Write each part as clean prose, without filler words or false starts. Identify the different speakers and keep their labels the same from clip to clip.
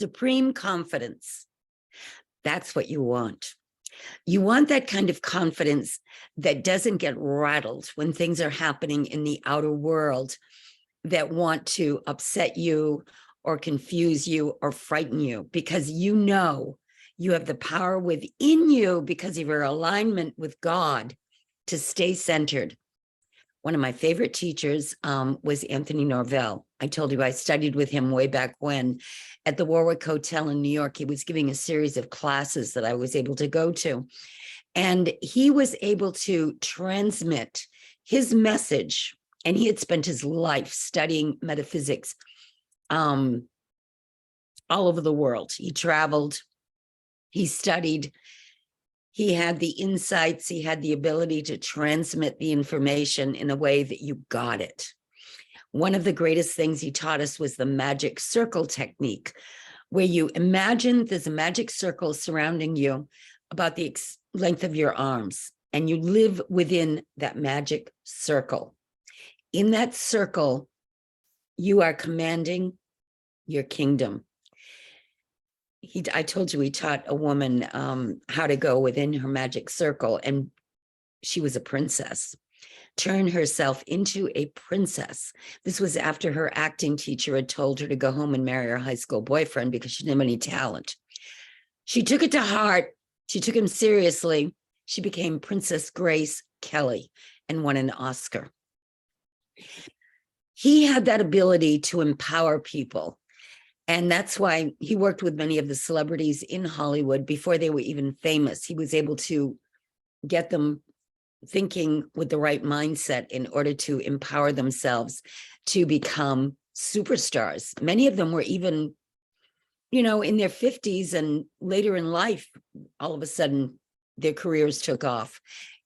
Speaker 1: Supreme confidence. That's what you want. You want that kind of confidence that doesn't get rattled when things are happening in the outer world that want to upset you or confuse you or frighten you, because you know you have the power within you because of your alignment with God to stay centered. One of my favorite teachers was Anthony Norvell. I told you I studied with him way back when at the Warwick Hotel in New York. He was giving a series of classes that I was able to go to. And he was able to transmit his message. And he had spent his life studying metaphysics all over the world. He traveled, he studied, he had the insights, he had the ability to transmit the information in a way that you got it. One of the greatest things he taught us was the magic circle technique, where you imagine there's a magic circle surrounding you about the length of your arms, and you live within that magic circle. In that circle, you are commanding your kingdom. I told you he taught a woman how to go within her magic circle, and she was a princess. Turn herself into a princess. This was after her acting teacher had told her to go home and marry her high school boyfriend because she didn't have any talent. She took it to heart. She took him seriously. She became Princess Grace Kelly and won an Oscar. He had that ability to empower people. And that's why he worked with many of the celebrities in Hollywood before they were even famous. He was able to get them thinking with the right mindset in order to empower themselves to become superstars. Many of them were even, in their 50s, and later in life, all of a sudden, their careers took off.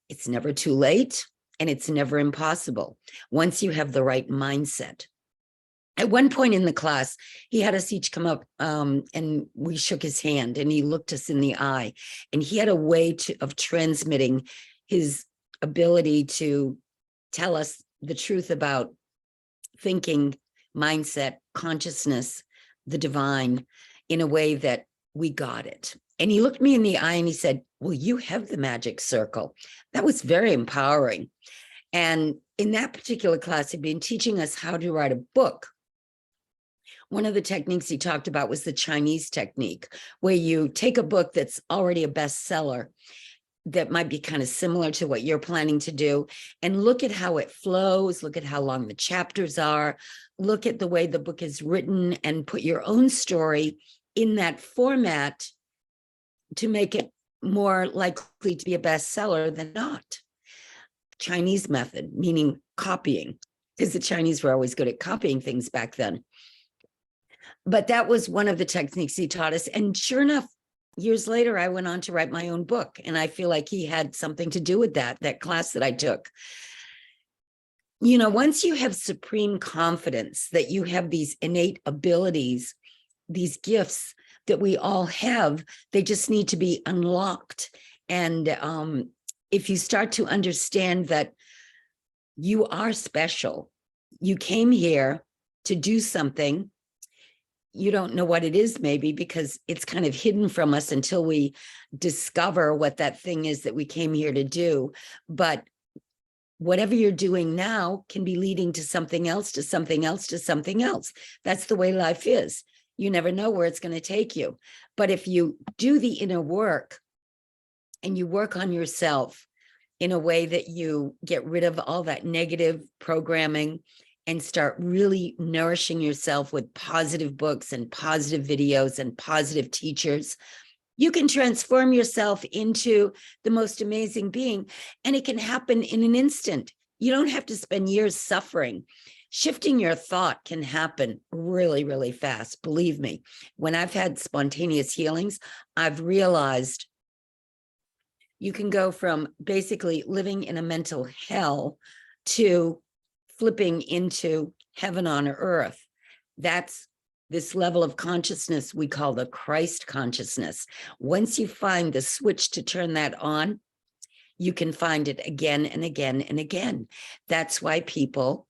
Speaker 1: It's never too late, and it's never impossible once you have the right mindset. At one point in the class, he had us each come up and we shook his hand, and he looked us in the eye, and he had a way of transmitting his ability to tell us the truth about thinking, mindset, consciousness, the divine, in a way that we got it. And he looked me in the eye and he said, well, you have the magic circle. That was very empowering. And in that particular class, he'd been teaching us how to write a book. One of the techniques he talked about was the Chinese technique, where you take a book that's already a bestseller that might be kind of similar to what you're planning to do, and look at how it flows, look at how long the chapters are, look at the way the book is written, and put your own story in that format to make it more likely to be a bestseller than not. Chinese method, meaning copying, because the Chinese were always good at copying things back then. But that was one of the techniques he taught us. And sure enough, years later, I went on to write my own book. And I feel like he had something to do with that class that I took. Once you have supreme confidence that you have these innate abilities, these gifts that we all have, they just need to be unlocked. And if you start to understand that you are special, you came here to do something. You don't know what it is, maybe, because it's kind of hidden from us until we discover what that thing is that we came here to do. But whatever you're doing now can be leading to something else, to something else, to something else. That's the way life is. You never know where it's going to take you. But if you do the inner work and you work on yourself in a way that you get rid of all that negative programming and start really nourishing yourself with positive books and positive videos and positive teachers, you can transform yourself into the most amazing being. And it can happen in an instant. You don't have to spend years suffering. Shifting your thought can happen really, really fast. Believe me, when I've had spontaneous healings, I've realized you can go from basically living in a mental hell to flipping into heaven on earth. That's this level of consciousness we call the Christ consciousness. Once you find the switch to turn that on, you can find it again and again and again. That's why people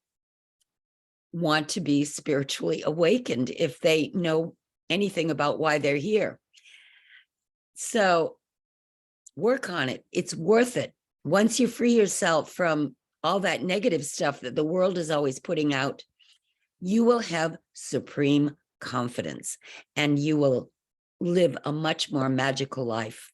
Speaker 1: want to be spiritually awakened if they know anything about why they're here. So work on it. It's worth it. Once you free yourself from all that negative stuff that the world is always putting out, you will have supreme confidence and you will live a much more magical life.